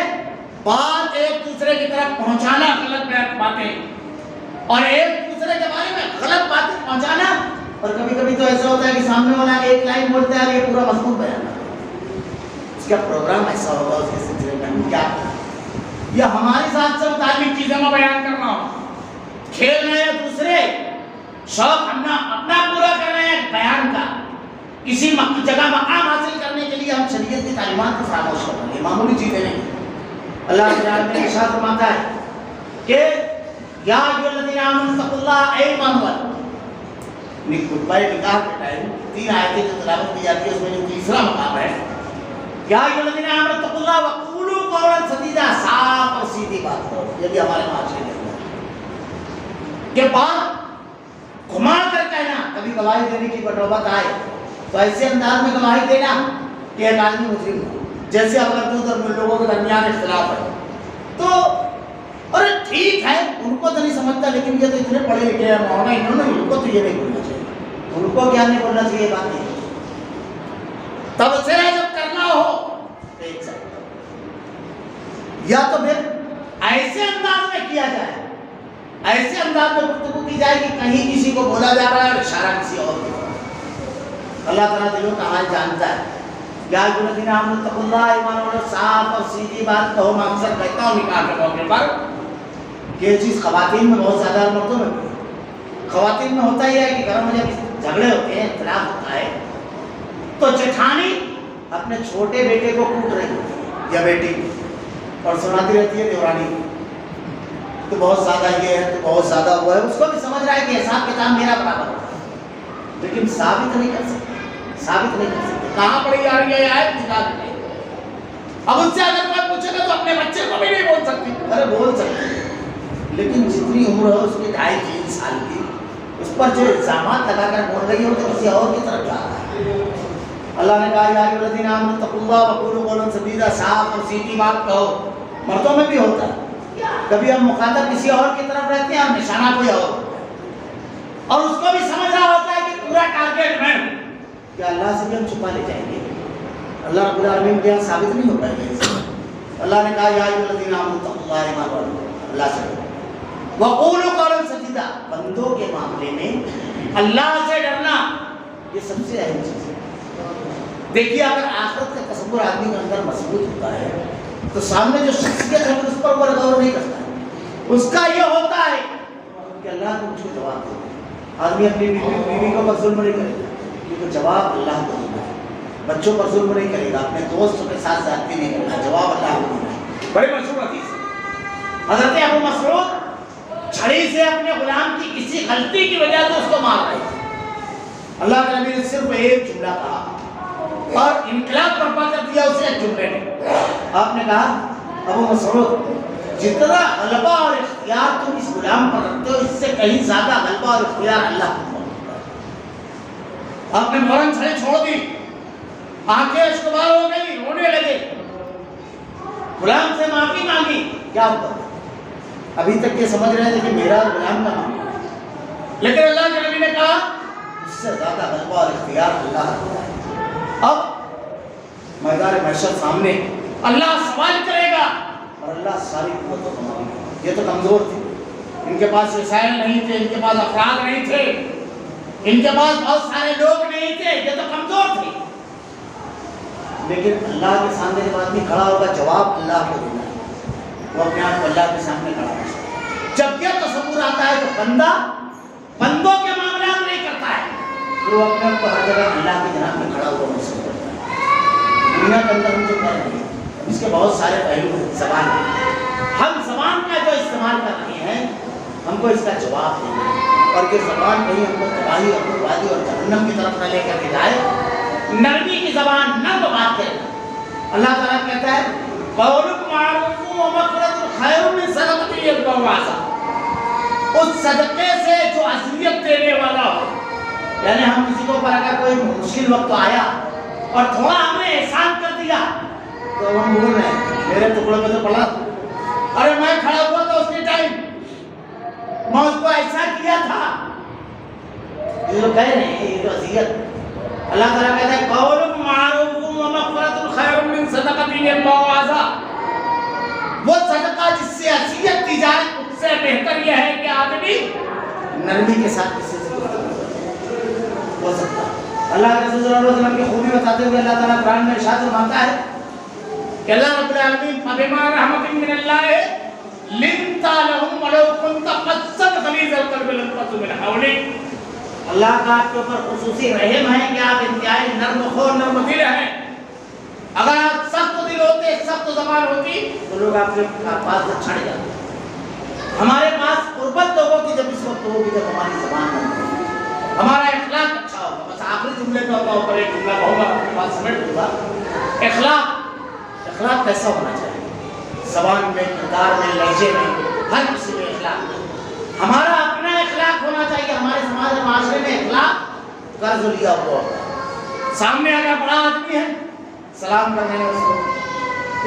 بات ایک دوسرے کی طرف پہنچانا غلط باتیں اور ایک دوسرے کے بارے میں غلط باتیں پہنچانا. اور کبھی کبھی تو ایسا ہوتا ہے کہ سامنے والا ایک لائن بولتا ہے اور یہ پورا مضمون بیان کرتا ہے. اس کا پروگرام ایسا ہوگا، اس کے سلسلے میں ہم کیا کریں، یا ہماری ذات سے متعلق چیزیں میں بیان کرنا ہو، کھیلنا یا دوسرے شوق اپنا پورا کرنا ہے بیان کا، کسی جگہ مقام حاصل کرنے کے لیے ہم شریعت کی تعلیمات کو فراموش کر رہے ہیں. معمولی چیزیں نہیں. اللہ تعالیٰ نے ارشاد فرماتا ہے کہ یا ایھا الذین آمنوا اتقوا اللہ، اے ایمان والو. خطبہ نکاح کے ٹائم 3 آیتیں جو تلاوت کی جاتی ہے اس میں جو تیسرا مقام ہے یا ایھا الذین آمنوا اتقوا اللہ وقولوا قولا سدیدا، صاف اور سیدھی بات کرو. یہ بھی ہمارے معاشرے کے اندر کہ بات گھما کر کہنا، کبھی گواہی دینے کی نوبت آئے تو ایسے انداز میں گواہی دینا کہ ایک آدمی مسلم ہو، جیسے اگر دو لوگوں کے درمیان اختلاف ہے تو اور ٹھیک ہے ان کو تو نہیں سمجھتا، لیکن یہ تو اتنے پڑھے لکھے ہیں مولانا، انہوں نے ان کو تو یہ نہیں بولنا چاہیے، ان کو کیا نہیں بولنا چاہیے، بات نہیں. تب سے جب کرنا ہو تو ایک ساتھ یا تو پھر ایسے انداز میں کیا جائے، ایسے انداز میں گفتگو کی جائے کہ کہیں کسی کو بولا جا رہا ہے اور اشارہ کسی اور کی طرف. اللہ تعالیٰ دلوں کا حال جانتا ہے. یا ایھا الذین آمنوا اتقوا اللہ، ایمان والو صاف اور سیدھی بات کہو. میں اکثر کہتا ہوں نکاح کے موقع پر کہ یہ چیز خواتین میں بہت زیادہ اور مردوں میں بھی. خواتین میں ہوتا ہی ہے کہ گھروں میں جب جھگڑے ہوتے ہیں، اختلاف ہوتا ہے تو جٹھانی اپنے چھوٹے بیٹے کو کوٹ رہی ہوتی ہے یا بیٹی اور سناتی رہتی ہے دیورانی تو بہت زیادہ یہ ہے، تو بہت زیادہ ہوا ہے. اس کو بھی سمجھ رہا ہے کہ حساب کتاب میرا برابر ہوتا ہے، لیکن ثابت نہیں کر سکتے، ثابت نہیں کر سکتے. کہاں پڑھی جا رہی ہے آیت نکال کے. اب اس سے اگر کوئی پوچھے گا تو اپنے بچے کو بھی نہیں بول سکتی. ارے بول سکتے ہیں لیکن جتنی عمر ہے اس کی 2.5-3 سال کی، اس پر جو الزامات لگا کر بول رہی ہے وہ تو کسی اور کی طرف جا رہا ہے. اللہ نے کہا یا ایھا الذین آمنوا اتقوا اللہ وقولوا قولا سدیدا، صاف اور سیدھی بات کہو. مردوں میں بھی ہوتا ہے، کبھی ہم مخاطب کسی اور کی طرف رہتے ہیں اور نشانہ کوئی اور ہوتا ہے اور اس کو بھی سمجھ رہا ہوتا ہے کہ پورا ٹارگیٹ میں کہ اللہ سے بھی ہم چھپا لے جائیں گے. اللہ رب العالمین کے یہاں ثابت نہیں ہو پائے گا. اللہ نے کہا یا ایھا الذین آمنوا اتقوا اللہ، ایمان والو اللہ سے وقولوا قولا سدیدا. بندوں کے معاملے میں اللہ سے ڈرنا یہ سب سے اہم چیز ہے. دیکھیے اگر آخرت کا تصور آدمی کے اندر مضبوط ہوتا ہے تو سامنے جو شخصیت ہے اس پر وہ غور نہیں کرتا ہے. اس کا یہ ہوتا ہے کہ اللہ کو مجھ کو جواب دے. آدمی اپنی بیوی کو پر ظلم نہیں کرے گا کیونکہ جواب اللہ کو دینا ہے. بچوں پر ظلم نہیں کرے گا، اپنے دوستوں کے ساتھ زیادتی نہیں کرے گا، جواب اللہ کو دینا ہے. بڑے مشہور حدیث حضرت ابو مسعود چھڑی سے اپنے غلام کی کسی غلطی کی وجہ سے اس کو مار رہے تھے. اللہ کے نبی نے صرف ایک جملہ کہا اور انقلاب برپا کر دیا اسے ایک جملے نے. آپ نے کہا ابو مسعود جتنا غلبہ اور اختیار تم اس غلام پر رکھتے ہو اس سے کہیں زیادہ غلبہ اور اختیار اللہ کو ہوتا ہے. آپ نے فوراً چھڑی چھوڑ دی، آنکھیں اشکبار ہو گئی، رونے لگے، غلام سے معافی مانگی. کیا ہوا؟ ابھی تک یہ سمجھ رہے تھے کہ میرا غلام کا معاملہ ہے، لیکن اللہ کے نبی نے کہا اس سے زیادہ غلبہ اور اختیار اللہ ہوتا ہے. اب میدان محشر سامنے اللہ سوال کرے گا اور اللہ ساری قوتوں کو مانگے گا. یہ تو کمزور تھے، ان کے پاس وسائل نہیں تھے، ان کے پاس افراد نہیں تھے، ان کے پاس بہت سارے لوگ نہیں تھے، یہ تو کمزور تھے. لیکن اللہ کے سامنے جب آدمی کھڑا ہوگا جواب اللہ کو دینا ہے. وہ اپنے آپ کو اللہ کے سامنے کھڑا ہو. جب یہ تصور آتا ہے تو بندہ بندوں کے معاملات نہیں کرتا ہے، وہ اپنے آپ کو ہر جگہ اللہ کی جناب میں کھڑا ہوا محسوس کرتا ہے. دنیا کے اندر ہم جو کر رہے ہیں اس کے بہت سارے پہلو ہیں. زبان، ہم زبان کا جو استعمال کر رہے ہیں ہم کو اس کا جواب دینا ہے، اور کہ زبان کہیں ہم کو تباہی اور بربادی اور جہنم کی طرف نہ لے کر کے جائے۔ نرمی کی زبان، نرم بات کرنا۔ اللہ تعالیٰ کہتا ہے قول معروف و مغفرۃ خیر من صدقۃ یتبعها اذى، اس صدقے سے جو اذیت دینے والا ہو، یعنی ہم کسی کو پر اگر کوئی مشکل وقت آیا اور تھوڑا ہم نے احسان کر دیا تو ہم بول رہے ہیں میرے ٹکڑوں میں تو پڑا، ارے میں کھڑا ہوا تھا اس کے ٹائم، میں اس کو ایسا کیا تھا، یہ جو کہہ رہے ہیں یہ تو اذیت۔ اللہ تعالیٰ کہتا ہے قول معروف و مغفرۃ خیر من صدقۃ یتبعها اذى، وہ صدقہ جس سے اذیت دی جائے اس سے بہتر یہ ہے کہ آدمی نرمی کے ساتھ کسی سے ہو سکتا۔ اللہ کے رسول صلی اللہ علیہ وسلم کی خوبی بتاتے ہوئے اللہ تعالیٰ قرآن میں ارشاد فرماتا ہے کہ اللہ رب العالمین فبما رحمۃ من اللہ لنت لهم ولو كنت فظا غلیظ القلب لانفضوا من حولك، اللہ کا آپ کے اوپر خصوصی رحم ہے کہ آپ انتہائی نرم خو نرم دل ہیں، اگر آپ سخت دل ہوتے سخت زبان ہوتی تو لوگ آپ کے پاس سے چھڑ جاتے۔ ہمارے پاس قربت لوگوں کی جب اس وقت ہوگی جب ہماری زبان نرم ہوگی، ہمارا اخلاق اچھا ہوگا۔ بس آخری جملے میں ہوگا اوپر ایک جملہ کہوں گا، بات سمیٹ دوں گا۔ اخلاق کیسا ہونا چاہیے؟ زبان میں، کردار میں، لہجے میں، ہر کسی میں اخلاق، ہمارا اپنا اخلاق ہونا چاہیے۔ ہمارے سماج اور معاشرے میں اخلاق قرض لیا ہوا ہوگا۔ سامنے اگر بڑا آدمی ہے سلام کرنے ہیں اس کو،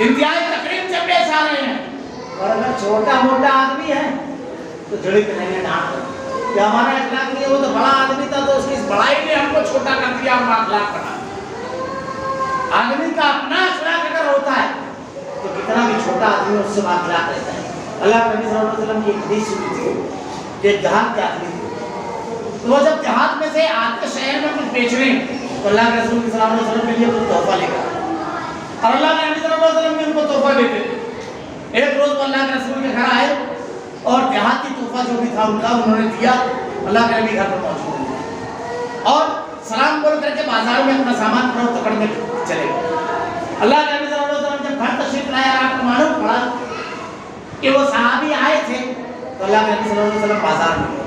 انتہائی تقریب سے پیش آ رہے ہیں، اور اگر چھوٹا موٹا آدمی ہے تو جھڑک رہے ہیں، ڈانٹ رہے ہیں کہ ہمارا اخلاق نہیں ہے، وہ تو بڑا آدمی تھا تو اس کی اس بڑائی نے ہم کو چھوٹا کر دیا، ہمارا اخلاق بڑا۔ آدمی کا اپنا اخلاق اگر ہوتا ہے تو کتنا بھی چھوٹا آدمی اس سے اخلاق رہتا ہے۔ اللہ کے نبی صلی اللہ علیہ وسلم کی ایک حدیث سنی تھی کہ دیہات کے آدمی تھے، تو وہ جب دیہات میں سے آتے شہر میں کچھ بیچنے تو اللہ کے رسول صلی اللہ علیہ وسلم کے لیے کچھ تحفہ لے کر، اور اللہ کے نبی صلی اللہ علیہ وسلم بھی ان کو تحفہ دیتے تھے۔ ایک روز وہ اللہ کے رسول کے گھر آئے اور دیہاتی تحفہ جو بھی تھا ان کا انہوں نے دیا، اللہ کے نبی گھر پر موجود ہیں اور سلام بول کر کے بازار میں اپنا سامان فروخت کرنے چلے گئے۔ اللہ کے نبی صلی اللہ علیہ وسلم جب گھر تشریف لائے اور آپ کو معلوم پڑا کہ وہ صحابی آئے تھے تو اللہ کے نبی صلی اللہ علیہ وسلم بازار میں گئے،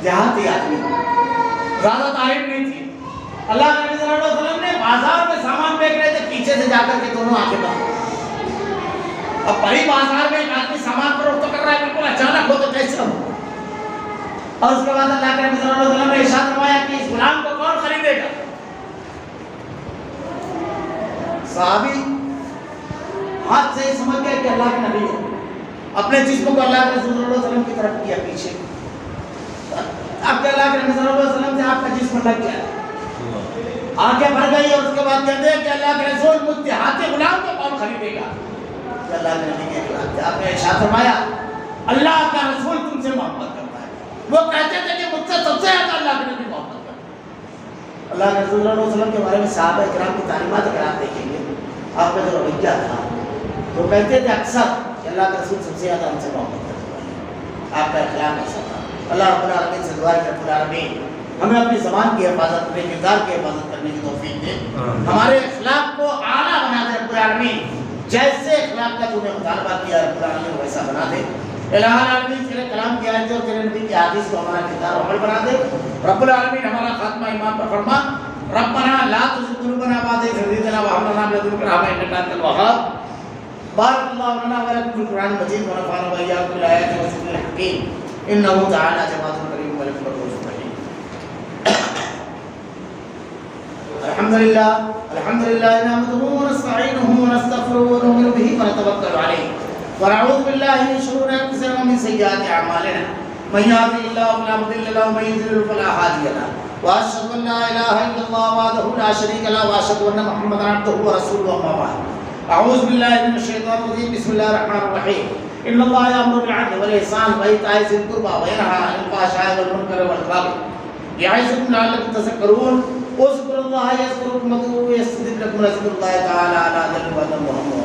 دیہاتی آدمی زیادہ تعریف نہیں تھی۔ اللہ کے نبی صلی اللہ علیہ وسلم نے بازار میں سامان بیچ رہے تھے، پیچھے سے جا کر کے دونوں آنکھیں بند۔ اب بڑی بازار میں ایک آدمی سامان فروخت کر رہا ہے، بالکل اچانک ہو تو کیسے ہو؟ اور اس کے بعد اللہ کے نبی صلی اللہ علیہ وسلم نے ارشاد فرمایا کہ اس غلام کو کون خریدے گا؟ صحابی ہاتھ سے ہی سمجھ گئے کہ اللہ کے نبی ہے، اپنے جسم کو اللہ کے رسول صلی اللہ علیہ وسلم کی طرف کیا پیچھے، اب کہ اللہ کے نبی صلی اللہ علیہ وسلم سے آپ کا جسم لگ گیا، آنکھیں بھر گئی، اور اس کے بعد کہتے ہیں کہ اللہ کے رسول مجھ دیہاتی غلام کو کون خریدے گا؟ اللہ کے نبی کے خلاف آپ نے ارشاد فرمایا اللہ کا رسول تم سے محبت کرتا ہے۔ وہ کہتے تھے کہ مجھ سے سب سے زیادہ اللہ کے نبی محبت کرتا ہے۔ اللہ کے رسول صلی اللہ علیہ وسلم کے بارے میں صحابہ کرام کی تعلیمات اگر آپ دیکھیں گے، آپ کا جو رویہ تھا وہ کہتے تھے اکثر کہ اللہ کا رسول سب سے زیادہ ہم سے محبت کرتا ہے، آپ کا اخلاق ایسا تھا۔ اللہ رب العالمین سے دعا ہے کہ رب العالمین ہمیں اپنی زبان کی حفاظت، اپنے کردار کی حفاظت کرنے کی توفیق دے، ہمارے اخلاق کو اعلیٰ بنا دے رب العالمین، جیسے اخلاق کا تو نے مطالبہ کیا رب العالمین ویسا بنا دے۔ الہ العالمین تیرے کلام کی آیتیں اور تیرے نبی کی حدیث کو ہمارا کردار و عمل بنا دے۔ رب العالمین ہمارا خاتمہ ایمان پر فرما۔ ربنا لا تزغ قلوبنا بعد إذ هديتنا وهب لنا من لدنك رحمة إنك أنت الوهاب۔ بارك الله لنا ولكم في القرآن المجيد ونفعنا وإياكم بالآيات والذكر الحكيم إنه تعالى جواد كريم ملك رؤوف رحيم۔ الحمد لله نحمده ونستعينه ونستغفره ونؤمن به ونتوكل عليه ونعوذ بالله من شرور أنفسنا ومن سيئات أعمالنا من يهده الله فلا مضل له ومن يضلل فلا هادي له وأشهد أن لا إله إلا الله وحده لا شريك له وأشهد أن محمدا عبده ورسوله أما بعد أعوذ بالله من الشيطان الرجيم بسم الله الرحمن الرحيم إن الله يأمر بالعدل والإحسان وإيتاء ذي القربى وينهى عن الفحشاء والمنكر والبغي يعظكم لعلكم تذكرون اذكروا الله يذكركم وادعوه يستجب لكم ولذكر الله تعالى على ذكر وأدم محمد